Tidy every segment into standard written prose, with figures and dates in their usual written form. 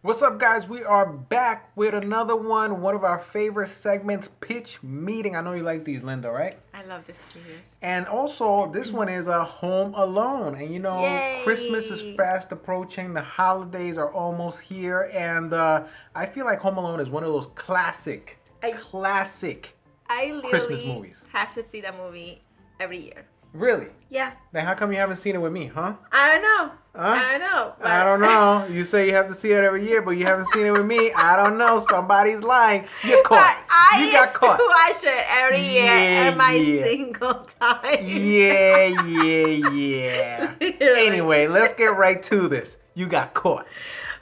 What's up, guys? We are back with another one of our favorite segments, Pitch Meeting. I know you like these, Linda, right? I love this series. And also, this one is a Home Alone. And you know, Yay! Christmas is fast approaching, the holidays are almost here, and I feel like Home Alone is one of those classic I Christmas literally movies. have to see that movie every year. Really? Yeah. Then how come you haven't seen it with me, huh? I don't know. Huh? I don't know. But... I don't know. You say you have to see it every year, but you haven't seen it with me. I don't know. Somebody's lying. You're caught. You got caught. I watch it every year, every single time. Yeah. Anyway, let's get right to this. You got caught.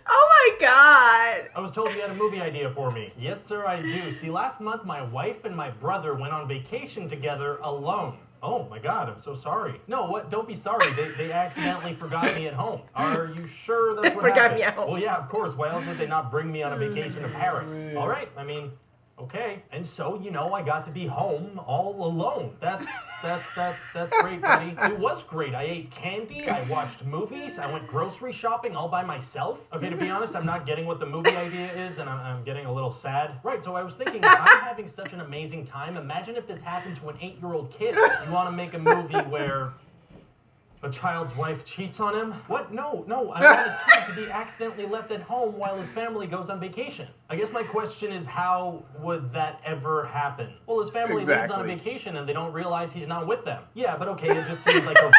Oh my God. I was told you had a movie idea for me. Yes, sir, I do. See, last month my wife and my brother went on vacation together alone. Oh my God, I'm so sorry. No, what? Don't be sorry. They accidentally forgot me at home. Are you sure that's what happened? Forgot me at home. Well, yeah, of course. Why else would they not bring me on a vacation to Paris? All right. I mean, okay. And so, I got to be home all alone. That's great, buddy. It was great. I ate candy. I watched movies. I went grocery shopping all by myself. Okay, to be honest, I'm not getting what the movie idea is, and I'm getting a little sad. Right, so I was thinking, I'm having such an amazing time. Imagine if this happened to an 8-year-old kid. You want to make a movie where a child's wife cheats on him? What? No. I want a kid to be accidentally left at home while his family goes on vacation. I guess my question is, how would that ever happen? Well, his family leaves on a vacation and they don't realize he's not with them. Yeah, but okay, it just seems like a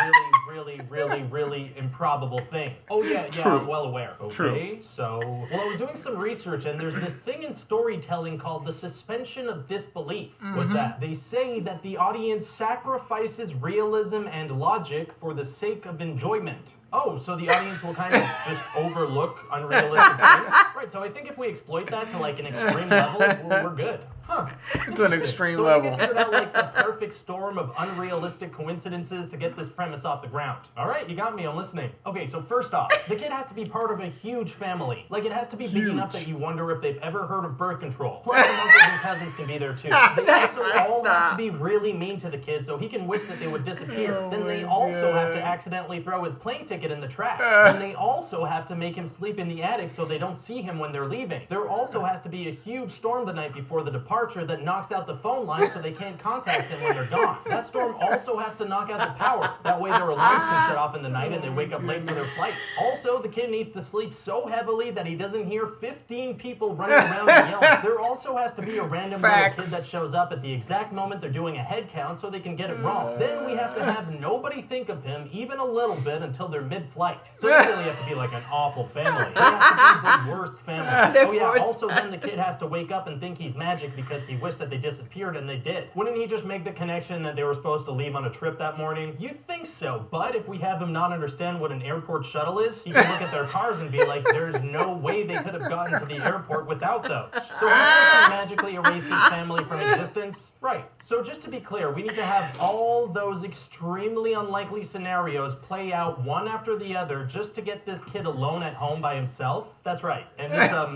really improbable thing. Oh, yeah, True. I'm well aware. Okay, True. So, well, I was doing some research and there's this thing in storytelling called the suspension of disbelief. What's that? They say that the audience sacrifices realism and logic for the sake of enjoyment. Oh, so the audience will kind of just overlook unrealistic things? Right, so I think if we exploit that to like an extreme level, we're good. Huh. To an extreme so level. I figured out like the perfect storm of unrealistic coincidences to get this premise off the ground. All right, you got me, I'm listening. Okay, so first off, the kid has to be part of a huge family. Like it has to be big enough that you wonder if they've ever heard of birth control. Plus some uncles and cousins can be there too. They also all have to be really mean to the kid so he can wish that they would disappear. Then they also have to accidentally throw his plane ticket in the trash. And they also have to make him sleep in the attic so they don't see him when they're leaving. There also has to be a huge storm the night before the departure that knocks out the phone line so they can't contact him when they're gone. That storm also has to knock out the power. That way their alarms can shut off in the night and they wake up late for their flight. Also, the kid needs to sleep so heavily that he doesn't hear 15 people running around and yelling. There also has to be a random little kid that shows up at the exact moment they're doing a head count so they can get it wrong. Then we have to have nobody think of him even a little bit until they're mid-flight. So they really have to be like an awful family. They have to be the worst family. Oh yeah, also then the kid has to wake up and think he's magic because he wished that they disappeared and they did. Wouldn't he just make the connection that they were supposed to leave on a trip that morning? You'd think so, but if we have him not understand what an airport shuttle is, he can look at their cars and be like, there's no way they could have gotten to the airport without those. So he magically erased his family from existence? Right. So just to be clear, we need to have all those extremely unlikely scenarios play out one after the other just to get this kid alone at home by himself. That's right. And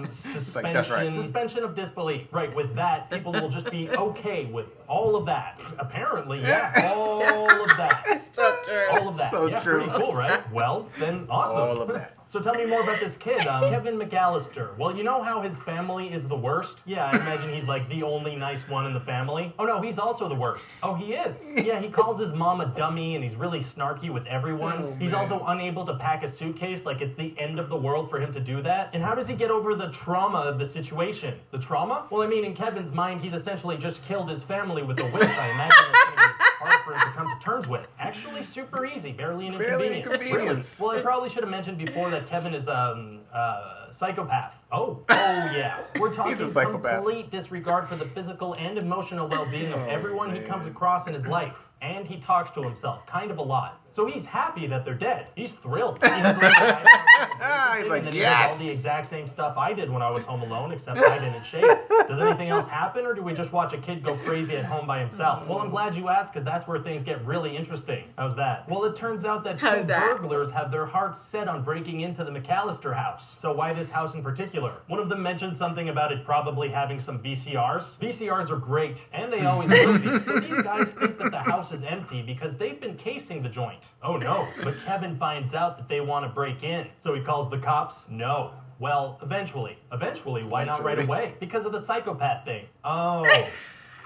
this suspension of disbelief. Right, with that, people will just be okay with all of that. Apparently, yeah, all of that. So true. All of that. So yeah, true. Pretty cool, right? Well, then awesome. All of that. So tell me more about this kid, Kevin McAllister. Well, you know how his family is the worst? Yeah, I imagine he's like the only nice one in the family. Oh no, he's also the worst. Oh, he is? Yeah, he calls his mom a dummy and he's really snarky with everyone. He's also unable to pack a suitcase, like it's the end of the world for him to do that. And how does he get over the trauma of the situation? The trauma? Well, I mean, in Kevin's mind, he's essentially just killed his family with a wish. I imagine it's going to be hard for him to come to terms with. Actually, super easy. Barely an inconvenience. Really? Well, I probably should have mentioned before that Kevin is a psychopath. Oh yeah. We're talking complete disregard for the physical and emotional well-being of everyone he comes across in his life. And he talks to himself, kind of a lot. So he's happy that they're dead. He's thrilled. He has He's like, he does all the exact same stuff I did when I was home alone, except I didn't shave. Does anything else happen, or do we just watch a kid go crazy at home by himself? Well, I'm glad you asked, because that's where things get really interesting. How's that? Well, it turns out that two burglars have their hearts set on breaking into the McAllister house. So why this house in particular? One of them mentioned something about it probably having some VCRs. VCRs are great, and they always will be. So these guys think that the house is empty because they've been casing the joint. Oh no, but Kevin finds out that they want to break in. So he calls the cops. No. Well, eventually. Eventually, why not right away? Because of the psychopath thing. Oh.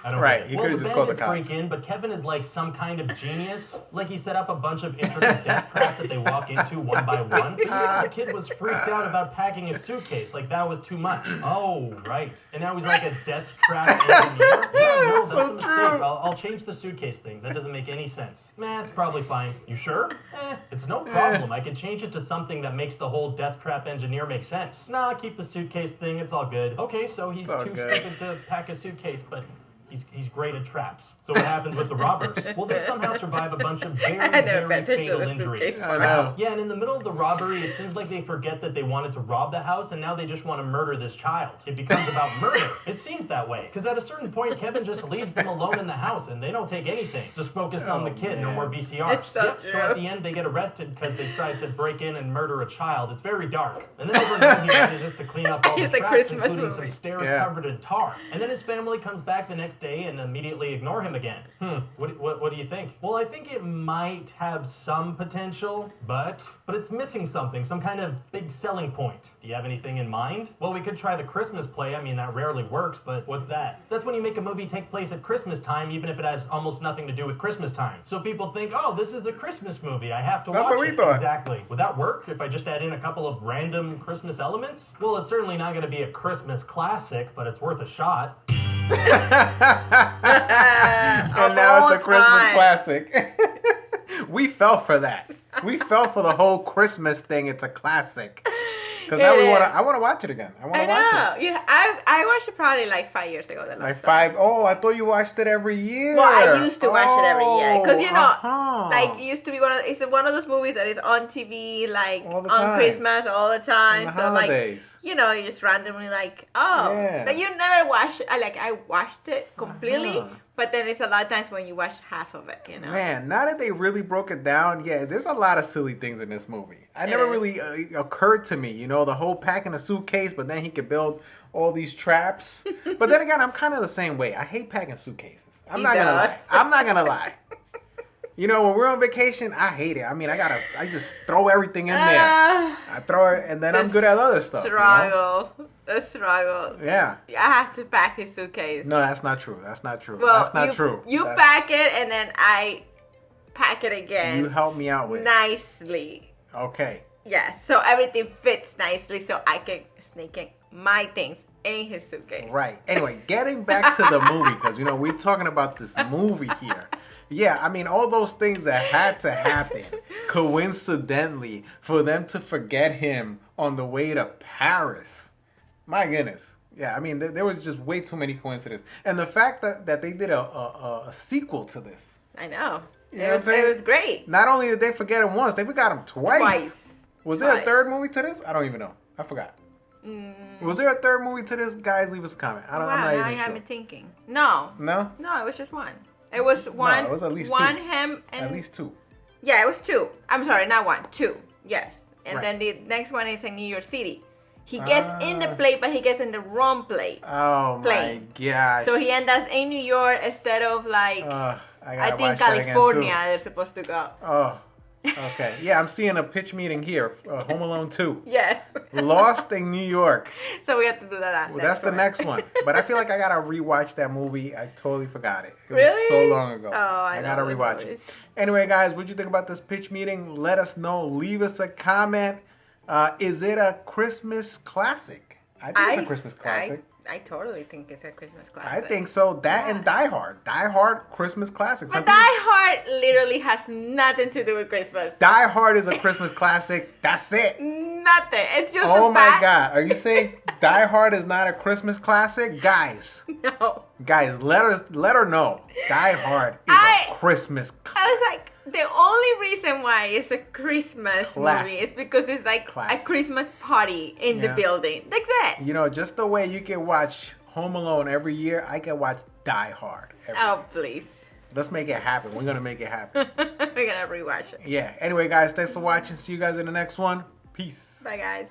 I don't Right, get it. he Well, could've the just called the bandits break cops. in, but Kevin is like some kind of genius. Like he set up a bunch of intricate death traps that they walk into one by one. But you said the kid was freaked out about packing his suitcase. Like that was too much. Oh, right. And now he's like a death trap engineer? Yeah, no, that's a mistake. I'll change the suitcase thing. That doesn't make any sense. Nah, it's probably fine. You sure? It's no problem. I can change it to something that makes the whole death trap engineer make sense. Nah, keep the suitcase thing. It's all good. Okay, so he's too stupid to pack a suitcase, but he's great at traps. So what happens with the robbers? Well, they somehow survive a bunch of very, very fatal injuries. I know. Yeah, and in the middle of the robbery, it seems like they forget that they wanted to rob the house, and now they just want to murder this child. It becomes about murder. It seems that way. Because at a certain point, Kevin just leaves them alone in the house, and they don't take anything. Just focused on the kid, no more VCRs. It's so true. So at the end, they get arrested because they tried to break in and murder a child. It's very dark. And then overnight, he manages to clean up all the It's a traps, Christmas including some movie. stairs covered in tar. And then his family comes back the next day and immediately ignore him again. What do you think? Well, I think it might have some potential, but it's missing something, some kind of big selling point. Do you have anything in mind? Well, we could try the Christmas play. I mean, that rarely works, but what's that? That's when you make a movie take place at Christmas time, even if it has almost nothing to do with Christmas time. So people think, oh, this is a Christmas movie. I have to watch what we it. thought. Exactly. Would that work if I just add in a couple of random Christmas elements? Well, it's certainly not going to be a Christmas classic, but it's worth a shot. And now it's a Christmas classic. We fell for that. We fell for the whole Christmas thing. It's a classic. Because now I want to watch it again. I want to watch it. Yeah, I watched it probably like 5 years ago. The last time. Oh, I thought you watched it every year. Well, I used to watch it every year because Uh-huh. like it used to be it's one of those movies that is on TV like All the on time. Christmas all the time. On the So holidays. like you just randomly like but you never watch it. I watched it completely, but then it's a lot of times when you watch half of it. Man, now that they really broke it down, there's a lot of silly things in this movie. It never really occurred to me, the whole packing a suitcase, but then he could build all these traps. But then again, I'm kind of the same way. I hate packing suitcases. I'm not gonna lie. When we're on vacation, I hate it. I mean, I just throw everything in there. I throw it, and then I'm good at other stuff. The struggle. Yeah. I have to pack his suitcase. No, that's not true. That's not true. Well, that's not true. You pack it, and then I pack it again. You help me out with nicely. Okay. Yeah, so everything fits nicely, so I can sneak in my things in his suitcase. Right. Anyway, getting back to the movie, because we're talking about this movie here. Yeah, I mean, all those things that had to happen coincidentally for them to forget him on the way to Paris. My goodness. Yeah, I mean, there was just way too many coincidences. And the fact that they did a sequel to this. I know. It was great. Not only did they forget him once, they forgot him twice. Was there a third movie to this? I don't even know. I forgot. Was there a third movie to this? Guys, leave us a comment. I'm not even sure. I have me thinking. No. No? No, it was just one. It was one. No, it was at least one two. Him and at least two. Yeah, it was two. I'm sorry, not one. Two. Yes. And Right. then the next one is in New York City. He gets in the plane, but he gets in the wrong plane. Oh my gosh. So he ends up in New York instead of like I think California. They're supposed to go. Oh. Okay. Yeah, I'm seeing a pitch meeting here. Home Alone 2. Yes. Lost in New York. So we have to do that. Well, that's the next one. But I feel like I gotta rewatch that movie. I totally forgot it. It Really? was so long ago. Oh, I gotta know rewatch those it. Anyway, guys, what'd you think about this pitch meeting? Let us know. Leave us a comment. Is it a Christmas classic? I think it's a Christmas classic. I totally think it's a Christmas I classic. think so. That and Die Hard. Die Hard, Christmas classic. But Die Hard literally has nothing to do with Christmas. Die Hard is a Christmas classic. That's it. Nothing. It's just Oh my God. Are you saying Die Hard is not a Christmas classic? Guys. No. Guys, let her know. Die Hard is a Christmas classic. I was like, the only reason why it's a Christmas movie is because it's like a Christmas party in the building. That's it. Just the way you can watch Home Alone every year, I can watch Die Hard every year. Please. Let's make it happen. We're going to make it happen. We're going to rewatch it. Yeah. Anyway, guys, thanks for watching. See you guys in the next one. Peace. Bye, guys.